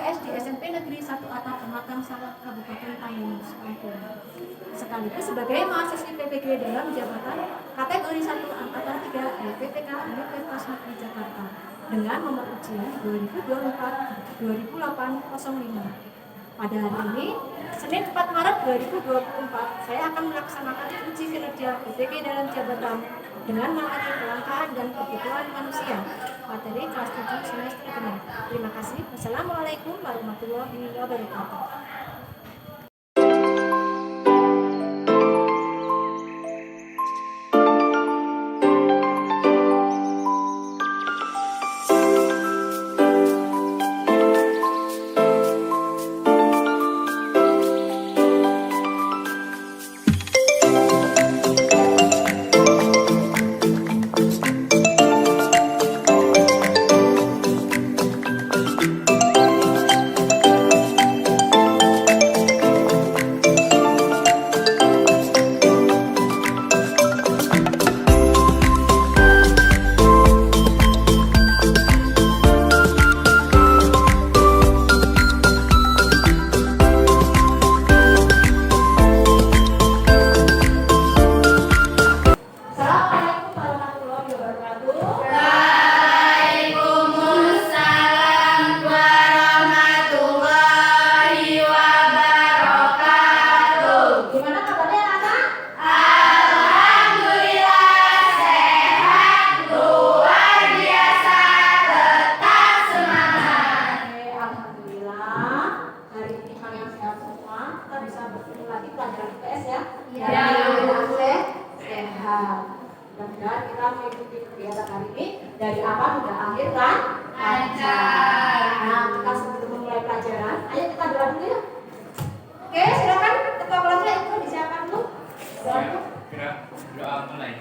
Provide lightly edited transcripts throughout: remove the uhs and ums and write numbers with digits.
PKS di SMP Negeri 1 Atap Pematang Sawah Kabupaten Tangerang, Lampung. Sekaligus sebagai mahasiswi PPG dalam jabatan kategori 1 angkatan 3 LPTK Universitas Negeri Jakarta dengan nomor ujian 2024-2008-05. Pada hari ini, Senin 4 Maret 2024, saya akan melaksanakan uji kinerja PPG dalam jabatan dengan materi kelangkaan dan kebutuhan manusia, materi kelas 7 semester 6. Terima kasih. Wassalamualaikum warahmatullahi wabarakatuh. Mudah-mudahan kita mengikuti kegiatan hari ini dari awal hingga akhir kan? Lancar. Nah, kita sebelum memulai pelajaran, ayo kita doa dulu ya. Oke, silakan ketua kelasnya itu disiapkan dulu. Doa mulai.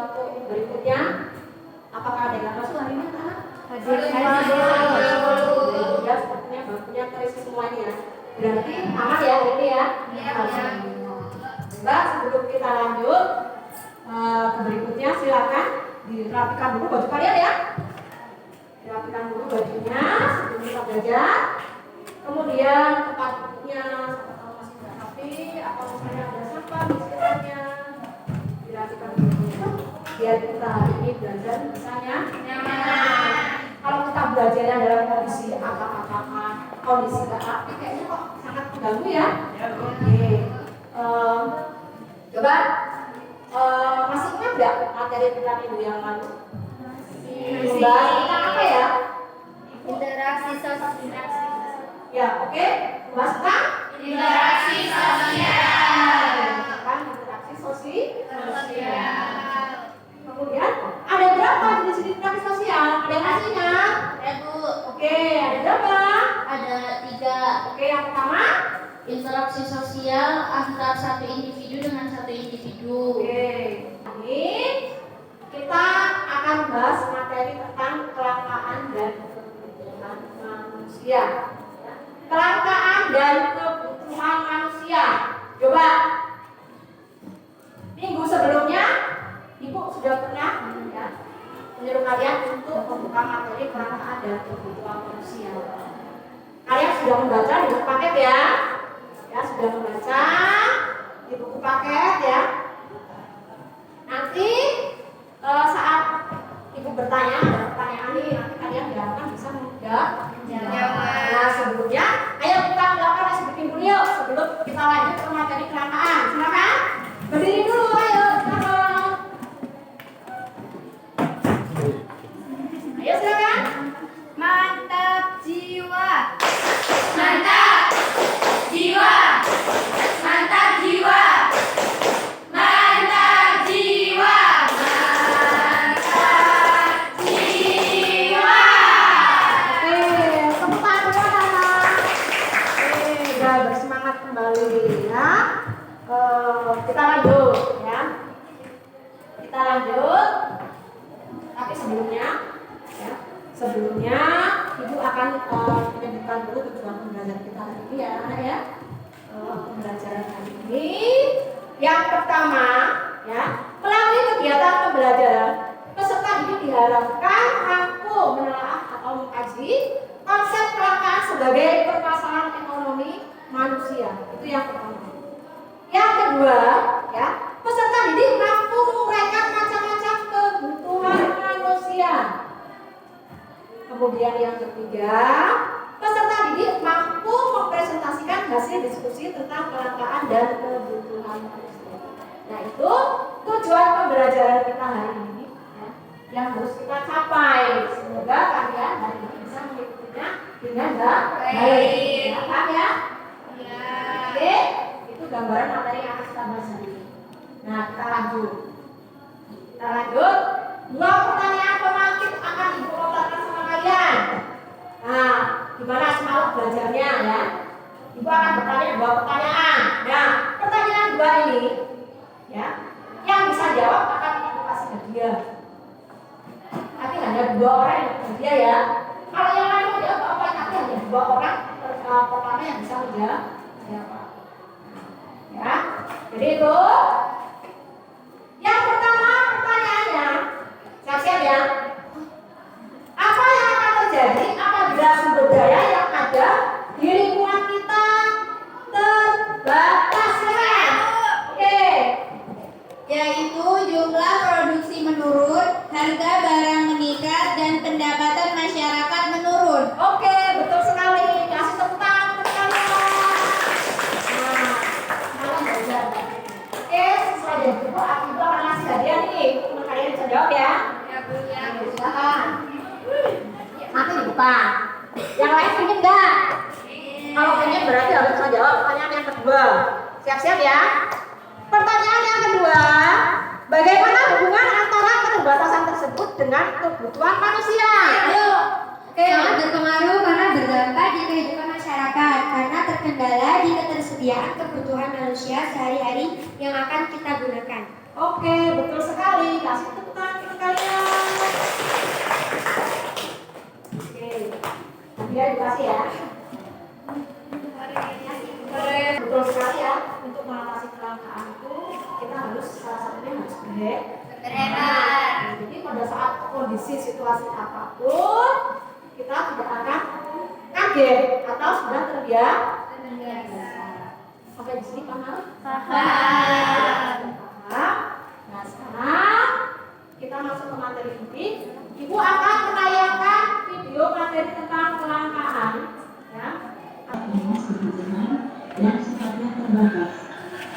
Untuk berikutnya, apakah ada yang masuk hari ini, anak? Hadir. Ya, sepertinya bangkunya terisi semuanya. Berarti aman ya hari ini ya? Mbak, sebelum kita lanjut ke berikutnya, silakan dirapikan dulu baju kalian ya. Dirapikan dulu bajunya sebelum kita belajar. Kemudian tempat duduknya masih tidak rapi, atau misalnya ada sampah di sekitarnya, dirapikan dulu biar kita hari ini belajar misalnya nyaman. Kalau kita belajarnya dalam kondisi akak-akakan, kondisi gak rapi, kayaknya kok sangat mengganggu ya. Oke, coba masih ingat nggak materi kita minggu yang lalu? Membahas tentang apa ya? Interaksi sosial. Ya, oke. Bahas tentang Interaksi sosial. Tentang interaksi sosial. Kemudian ada berapa jenis interaksi sosial? Ada yang masih ingat? Bu, Oke, ada berapa? ada 3. Oke, yang pertama. Interaksi sosial antar satu individu dengan satu individu. Oke, ini kita akan bahas materi tentang kelangkaan dan kebutuhan manusia. Kelangkaan dan kebutuhan manusia. Coba. Minggu sebelumnya Ibu sudah pernah ya, menyuruh kalian untuk membuka materi kelangkaan dan kebutuhan manusia. Kalian sudah membaca di buku paket ya? Ya, sudah membaca di buku paket ya. Nanti saat Ibu bertanya, ada pertanyaan nih, nanti kalian diharapkan bisa menjawab. Nah, sebelumnya, ayo kita melakukan tes bikin dulu yuk sebelum kita lanjut ke materi kelangkaan. Silakan berdiri dulu, ayo. Ayo silakan. Mantap jiwa. Mantap jiwa, mantap jiwa, mantap jiwa, mantap jiwa. Oke, sebelumnya Ibu akan menyebutkan dulu tujuan pembelajaran kita hari ini ya anak ya. Pembelajaran hari ini yang pertama ya, melalui kegiatan pembelajaran peserta didik diharapkan mampu menelaah atau mengkaji konsep kelangkaan sebagai permasalahan ekonomi manusia. Itu yang pertama. Yang kedua ya, peserta didik mampu menguraikan macam-macam kebutuhan manusia. Kemudian yang ketiga, peserta didik mampu mempresentasikan hasil diskusi tentang kelangkaan dan kebutuhan manusia. Nah itu tujuan pembelajaran kita hari ini ya, yang harus kita capai. Semoga kalian hari ini bisa mengikutinya dengan baik. Ya, paham ya? Ya. Oke, itu gambaran materi yang akan kita bahas hari ini. Nah kita lanjut. Dua pertanyaan pemancing akan Ibu lontarkan sama kalian. Nah, gimana semangat belajarnya ya? Ibu akan bertanya dua pertanyaan. Nah, pertanyaan dua ini ya, yang bisa jawab akan Ibu kasih hadiah. Tapi hanya 2 orang yang dapat hadiah ya. Kalau yang lain mau jawab apa? Tapi hanya 2 orang pertama yang bisa menjawab. Ya, jadi itu. Yang pertama pertanyaannya, siap-siap ya. Apa yang akan terjadi apabila sumber daya yang ada di lingkungan kita terbatas ya? Oke. Yaitu jumlah produksi menurun, harga barang meningkat, dan pendapatan masyarakat menurun. Oke, betul sekali. Kasih tepuk tangan untuk kalian. Nah, kalian belajar. Oke, sesuai dengan itu, Ibu akan ngasih hadiah nih. Untuk kalian bisa jawab ya. Ya, Bu, ya. Silakan. Nanti di depan. Yang lain ingin enggak? Kalau ingin berarti harus bisa jawab pertanyaan yang kedua. Siap-siap ya. Pertanyaan yang kedua, bagaimana hubungan antara keterbatasan tersebut dengan kebutuhan manusia? Ayo. Oke. Sangat berpengaruh karena berdampak di kehidupan masyarakat karena terkendala di ketersediaan kebutuhan manusia sehari-hari yang akan kita gunakan. Oke, betul sekali. Kasih tepuk tangan untuk kalian. Oke. Biar dikasih ya. Betul sekali ya. Untuk mengatasi kelangkaan itu kita harus salah satunya harus Berhemat. Jadi pada saat kondisi situasi apapun kita tidak akan kaget atau sudah terbiasa. Sampai di sini paham? Paham. Nah sekarang kita masuk ke materi inti. Ibu akan menayangkan video materi tentang kelangkaan ya. Kebutuhan yang sifatnya terbatas.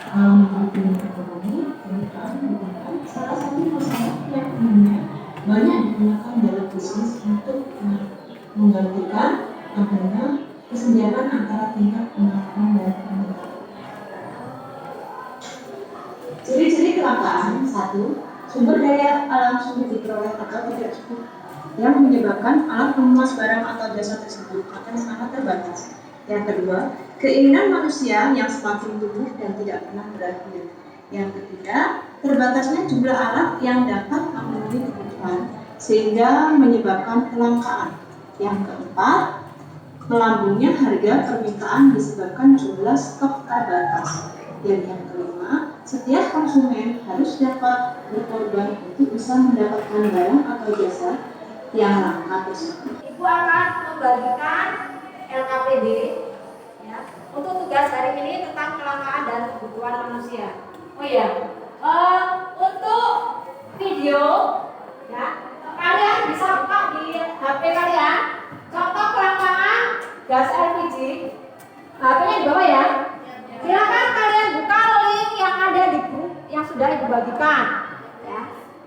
Kalau menurut ekonomi, kelangkaan merupakan salah satu masalah yang umumnya banyak digunakan dalam bisnis untuk menggantikan adanya kesenjangan antara tingkat pendapatan dan pendapatan. Ciri-ciri kelangkaan: 1. Sumber daya alam sulit diperoleh atau tidak cukup, yang menyebabkan alat pemuas barang atau jasa tersebut akan sangat terbatas. Yang kedua, keinginan manusia yang semakin tumbuh dan tidak pernah berakhir. Yang ketiga, terbatasnya jumlah alat yang dapat memenuhi kebutuhan sehingga menyebabkan kelangkaan. Yang keempat, melambungnya harga permintaan disebabkan jumlah stok terbatas. Dan yang kelima, setiap konsumen harus dapat berkorban untuk bisa mendapatkan barang atau jasa yang langka tersebut. Ibu akan membagikan LKPD ya, untuk tugas hari ini tentang kelangkaan dan kebutuhan manusia. Oh iya, untuk video ya, kalian bisa buka di HP kalian contoh kelangkaan gas LPG. HP-nya di bawah ya. Silakan kalian buka link yang ada di grup yang sudah Ibu bagikan. Ya,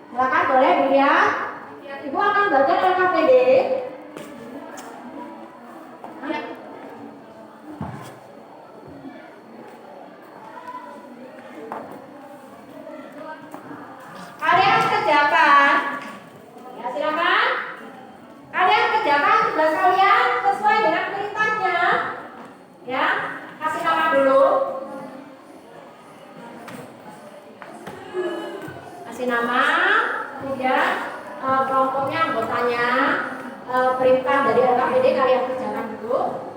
silakan boleh dilihat. Ibu akan baca LKPD. Kalian kerjakan, ya silakan. Kalian kerjakan tugas kalian sesuai dengan perintahnya, ya. Kasih nama dulu, kasih nama, kemudian kelompoknya, anggotanya, perintah dari LKPD kalian kerjakan dulu.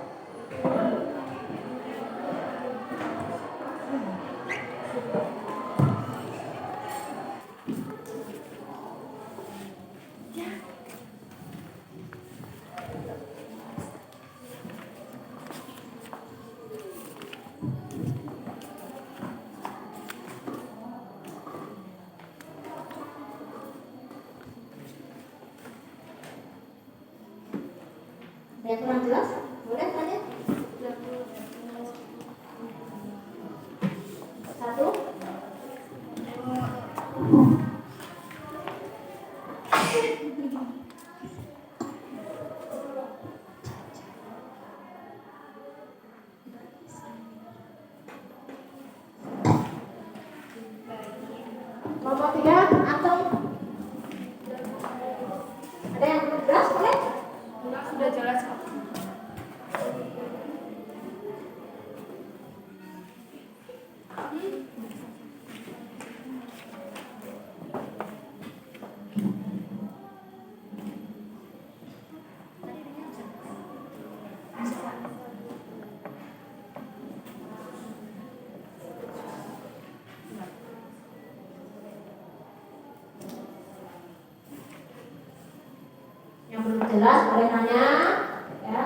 Ada yang kurang jelas? Boleh tanya? Satu. Kelompok 3, antum. Ada yang belum jelas? Boleh? Sudah jelas kok. Yang belum jelas boleh nanya ya.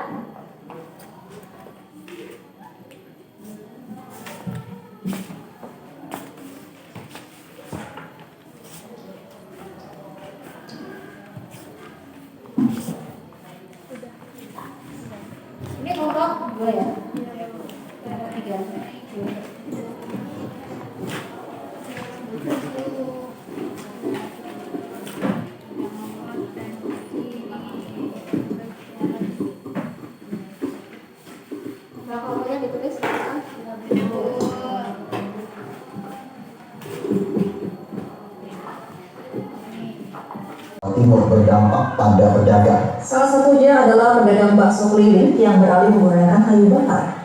Ini kelompok 2 ya? Kelompok 3. Nah, kelompoknya ditulis Timur berdampak pada pedagang. Salah satunya adalah pedagang bakso keliling yang beralih menggunakan kayu bakar.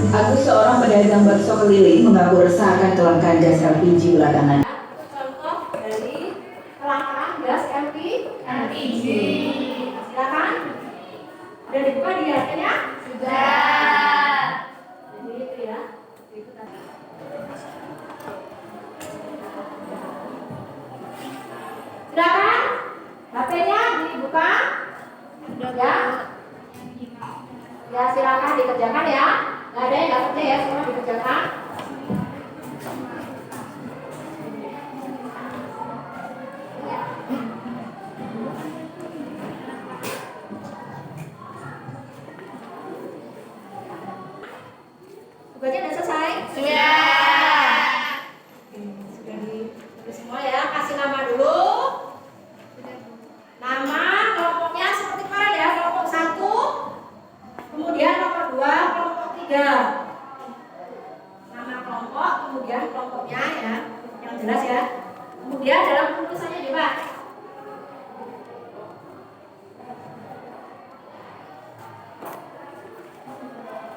Agus, seorang pedagang bakso keliling, mengaku resah akan kelangkaan gas LPG belakangan. contoh dari kelangkaan gas LPG. Silakan. Udah dibuka dilihatnya? Sudah. Jadi itu ya. Itu tadi. Silakan. HP-nya dibuka. Ya. Ya silakan dikerjakan ya. Nggak ada yang nggak kerja ya, semua dikerjakan. Tugasnya udah selesai? Sudah. Sudah ditulis semua ya. Kasih nama dulu. Nama kelompoknya seperti kemarin ya. Kelompok 1, kemudian nomor 2, kelompok 3. Nama kelompok, kemudian kelompoknya ya. Yang jelas ya. Kemudian dalam tulisannya coba.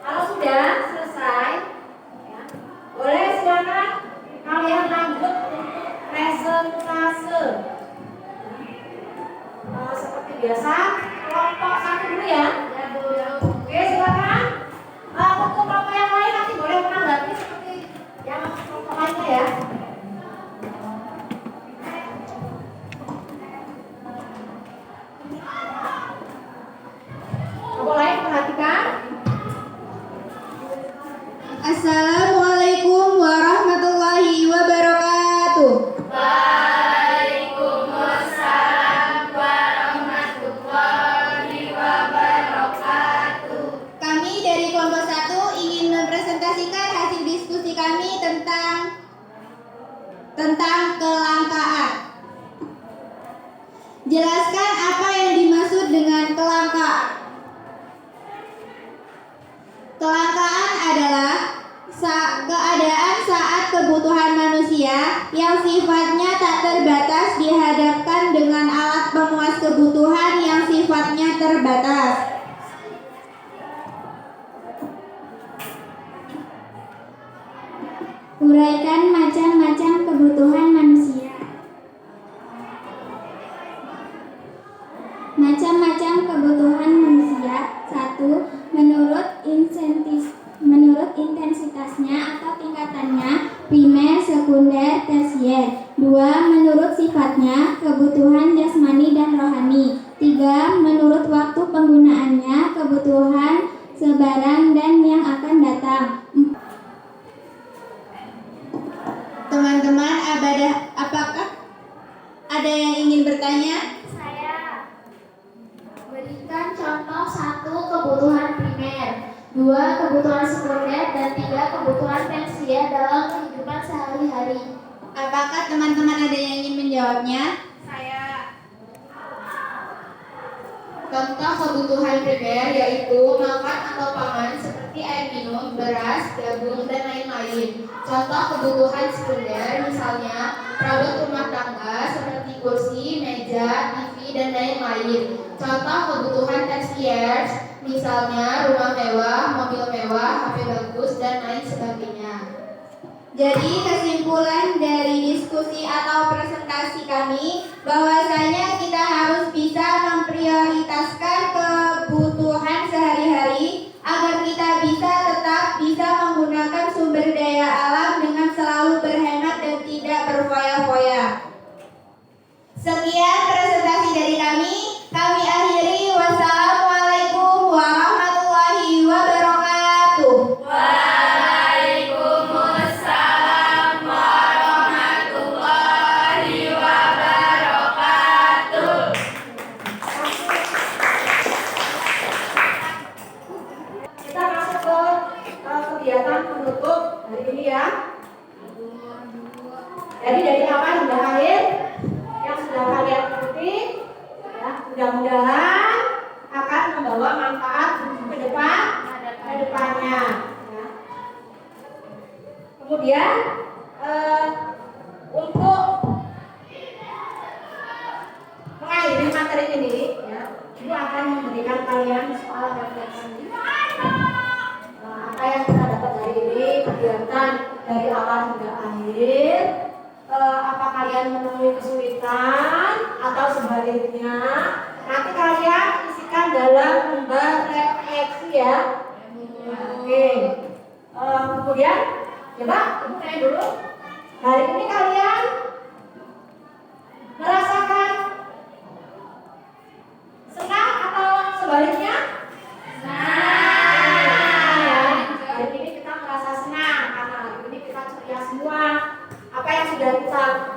Kalau sudah selesai, ya, boleh silakan kalian lanjut untuk presentase. Seperti biasa, kelompok 1 dulu ya. Ya, Bu. Oke, silakan. Untuk kelompok yang lain nanti boleh menanggapi seperti yang kelompok lainnya ya. Kelompok lain perhatikan. Assalamualaikum warahmatullahi wabarakatuh. Waalaikumsalam warahmatullahi wabarakatuh. Kami dari kelompok 1 ingin mempresentasikan hasil diskusi kami tentang kelangkaan. Jelaskan apa yang dimaksud dengan kelangkaan. Kelangkaan adalah keadaan saat kebutuhan manusia yang sifatnya tak terbatas dihadapkan dengan alat pemuas kebutuhan yang sifatnya terbatas. Uraikan macam-macam kebutuhan manusia. Macam-macam kebutuhan manusia. 1. Menurut intensitasnya atau tingkatannya, primer, sekunder, tersier. 2. Menurut sifatnya, kebutuhan jasmani dan rohani. 3. Menurut waktu penggunaannya, kebutuhan sebarang dan yang akan datang. Teman-teman, apakah ada yang ingin bertanya? Saya. Berikan contoh 1. Kebutuhan primer, 2. Kebutuhan sekunder, dan 3. Kebutuhan tersier dalam kehidupan sehari-hari. Apakah teman-teman ada yang ingin menjawabnya? Saya. Contoh kebutuhan primer yaitu makan atau pangan seperti air minum, beras, jagung, dan lain-lain. Contoh kebutuhan sekunder misalnya perabot rumah tangga seperti kursi, meja, TV, dan lain-lain. Contoh kebutuhan tersier misalnya rumah mewah, mobil mewah, HP bagus, dan lain sebagainya. Jadi kesimpulan dari diskusi atau presentasi kami bahwasanya kita harus bisa memprioritaskan kebutuhan sehari-hari agar kita tetap bisa menggunakan sumber daya alam dengan selalu berhemat dan tidak berfoya-foya. Sekian presentasi dari kami akhiri. Wassalamualaikum warahmatullahi wabarakatuh. Waalaikumsalam warahmatullahi wabarakatuh. Kita masuk ke kegiatan penutup hari ini ya. Jadi dari awal hingga akhir yang sudah kalian ikuti, ya, mudah-mudahan akan membawa manfaat ke depannya. Ya. Kemudian untuk mengakhiri materi ini, ya, Ibu akan memberikan kalian soal refleksi. Apa yang kita dapat hari ini, kegiatan dari awal hingga akhir. Apa kalian menemui kesulitan atau sebaliknya? Nanti kalian isikan dalam lembar refleksi ya. Oke. Kemudian, coba Ibu tanya dulu. Hari ini kalian merasakan senang atau sebaliknya? Hari ini kita merasa senang karena hari ini kita ceria semua. Apa yang sudah kita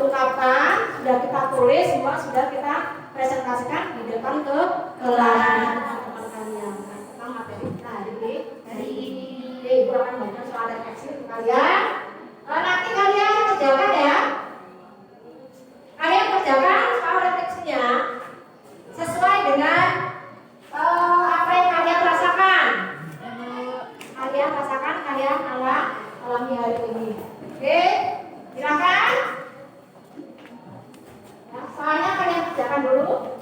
ungkapkan, sudah kita tulis, semua sudah kita presentasikan di depan ke kelas teman kalian tentang materi kita hari ini. Ibu akan memberikan soal refleksi untuk kalian. Nanti kalian kerjakan ya. Kalian kerjakan soal refleksinya sesuai dengan apa yang kalian rasakan. Kalian alami hari ini. Oke, silakan. Ya, soalnya kalian kerjakan dulu.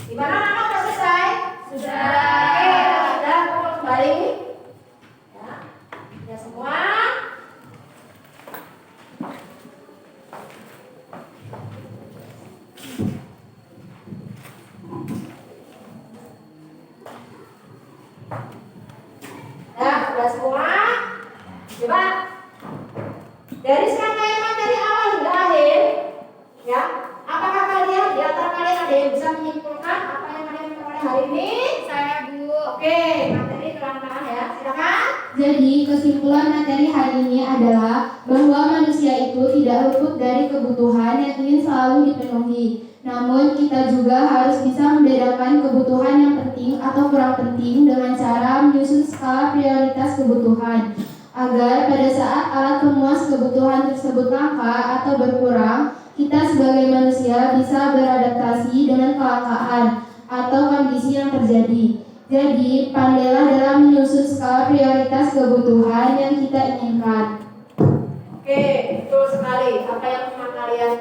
Gimana anak udah selesai? Sudah. Oke, sudah kumpul kembali. Ya semua. Ya, sudah semua. Coba dari serangkaian materi awal hingga akhir, ya, apakah kalian di antara kalian ada yang bisa menyimpulkan apa yang kalian peroleh hari ini? Saya, Bu. Oke, materi terang-terangan ya, silakan. Jadi kesimpulan materi hari ini adalah bahwa manusia itu tidak luput dari kebutuhan yang ingin selalu dipenuhi. Namun kita juga harus bisa membedakan kebutuhan yang penting atau kurang penting dengan cara menyusun skala prioritas kebutuhan. Agar pada saat alat pemuas kebutuhan tersebut langka atau berkurang, kita sebagai manusia bisa beradaptasi dengan kelangkaan. atau kondisi yang terjadi. Jadi, pandailah dalam menyusun skala prioritas kebutuhan yang kita inginkan. Oke, betul sekali. Apa yang teman kalian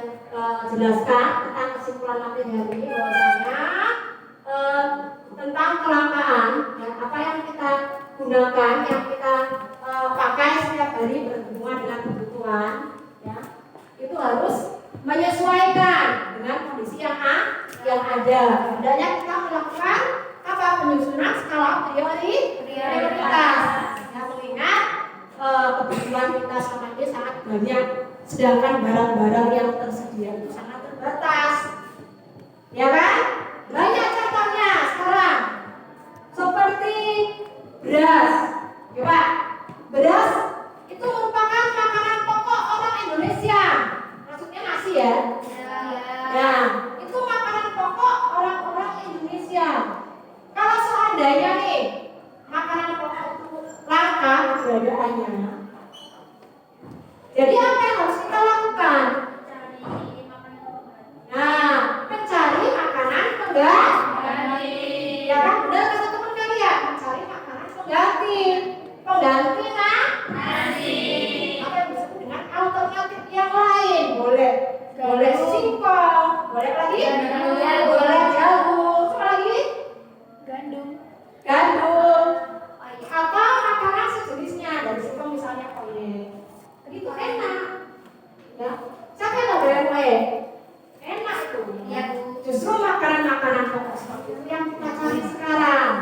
jelaskan tentang kesimpulan materi hari ini bahwasanya tentang kelangkaan, ya, apa yang kita gunakan, yang kita pakai setiap hari berhubungan dengan kebutuhan, ya, itu harus menyesuaikan dengan kondisi yang ada. Hendaknya kita melakukan apa, penyusunan skala prioritas. Ya, mengingat kebutuhan kita sama ini sangat banyak, sedangkan barang-barang yang tersedia itu sangat terbatas. Ya kan? Banyak contohnya sekarang. Seperti beras. Ya Pak, beras itu merupakan makanan pokok orang Indonesia. Maksudnya nasi ya. Ya, itu makanan pokok orang-orang Indonesia. Kalau seandainya nih makanan pokok itu langka keberadaannya, jadi apa yang harus kita lakukan? Nah, mencari makanan pengganti. Ya kan, benar kata teman kalian, mencari makanan pengganti. Pengganti nasi. Apa yang disebut dengan alternatif yang lain? Boleh singkong, boleh lagi? Boleh jagung, apa lagi? Gandum. Atau makanan sejenisnya, dari singkong misalnya koye. Begitu enak. Ya. Siapa yang tahu koye? Enak itu. Ya. Justru makanan-makanan pokok seperti itu yang kita cari sekarang.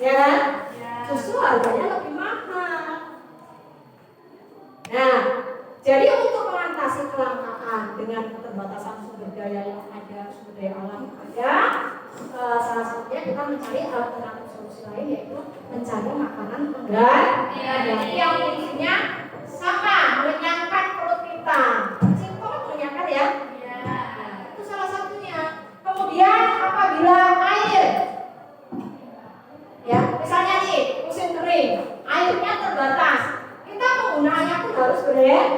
Ya kan? Justru harganya lebih mahal. Nah, jadi untuk mengatasi kelangkaan dengan keterbatasan sumber daya yang ada, sumber daya alam yang ada, salah satunya kita mencari alternatif solusi lain, yaitu mencari makanan pengganti yang fungsinya sama, mengenyangkan perut kita. Simpel mengenyangkan ya? Nah, itu salah satunya. Kemudian apabila air, ya misalnya nih musim kering, airnya terbatas, kita penggunaannya pun harus berhemat.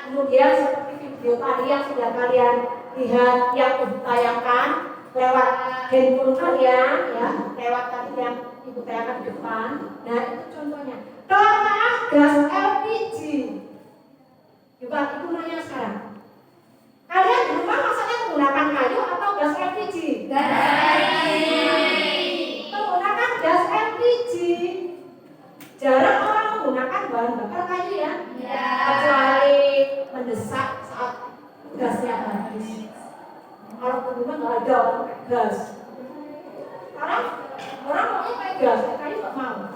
Kemudian seperti video tadi yang sudah kalian lihat, yang ditayangkan lewat handphone kalian, ya, lewat tadi yang ibu tayangkan di depan. Nah itu contohnya. Kelangkaan gas LPG. Coba ibu nanya sekarang, kalian di rumah masaknya menggunakan kayu atau gas LPG? Menggunakan gas LPG. Jarang orang menggunakan bahan bakar kayu ya, kecuali mendesak saat gasnya habis. Kalau di rumah nggak ada orang pakai gas. Sekarang orang maunya pakai gas, kayu nggak mau.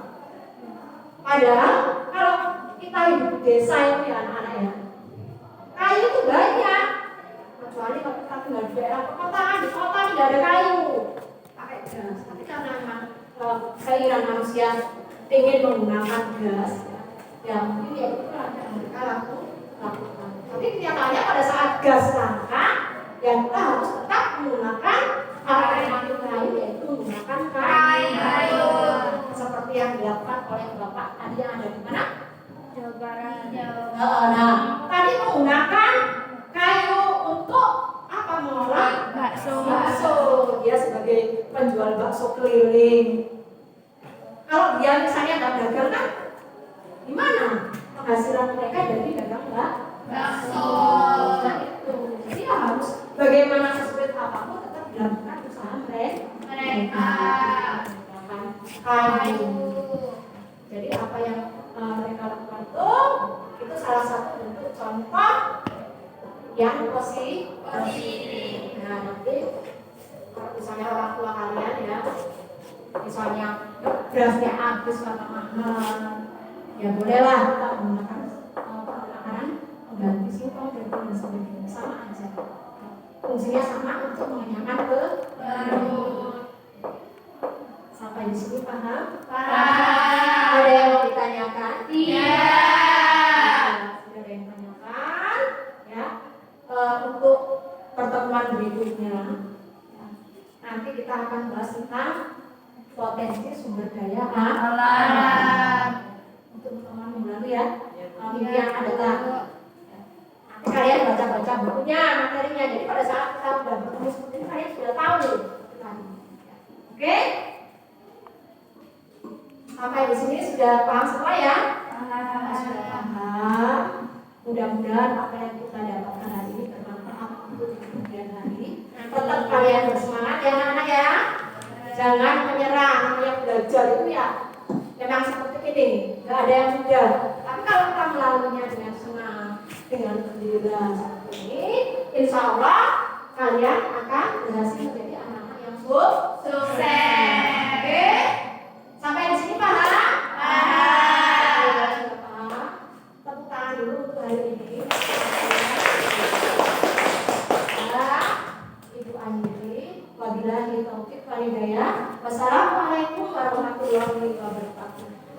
Padahal kalau kita hidup di desa itu ya anak-anak ya, kayu itu banyak. Kecuali kalau kita tinggal di daerah perkotaan, di kota tidak ada kayu, pakai gas. Tapi karena memang keinginan manusia ingin menggunakan gas, ya mungkin ya itu yang mereka lakukan. Tapi kenyataannya pada saat gas langka, ya kita harus tetap menggunakan alternatif lain, yaitu menggunakan kayu. Seperti yang dilakukan oleh Bapak tadi yang ada di mana? Jawa Barat. Nah, tadi menggunakan kayu untuk apa, mengolah bakso. Dia sebagai penjual bakso keliling. Kalau dia misalnya nggak dagang kan, gimana penghasilan mereka dari dagang bakso? Nah itu, jadi ya harus bagaimana sesulit apapun tetap dilakukan usaha mereka. Kayu. Jadi apa yang mereka lakukan itu salah satu bentuk contoh yang positif. Nah nanti kalau misalnya orang tua kalian ya, misalnya berasnya habis karena mahal, ya bolehlah kita menggunakan makanan pengganti singkong dan sebagainya, sama aja. Fungsinya sama untuk mengenyangkan perut. Sampai di sini paham? Ada yang mau ditanyakan? Iya. Ada yang tanyakan? Ya. Untuk pertemuan berikutnya, ya, nanti kita akan bahas tentang potensi sumber daya alam. Untuk pertemuan minggu lalu ya, minggu yang akan datang. Kalian baca-baca bukunya, materinya. Jadi pada saat kita sudah bertemu seperti ini, kalian sudah tahu nih. Oke? Sampai di sini sudah paham semua ya? Sudah paham. Mudah-mudahan apa yang kita dapatkan hari ini bermanfaat untuk kemudian hari. Tetap kalian bersemangat ya anak-anak ya. Jangan menyerah. Namanya belajar itu ya memang seperti ini. Gak ada yang mudah. Tapi kalau kita melaluinya dengan senang, dengan gembira seperti ini, insya Allah kalian akan berhasil menjadi anak-anak yang sukses. Oke? Sampai di sini paham? Paham. Sudah paham? Tepuk tangan dulu untuk hari ini. Ibu Andri, wabillahi taufiq wal hidayah. Wassalamualaikum warahmatullahi wabarakatuh.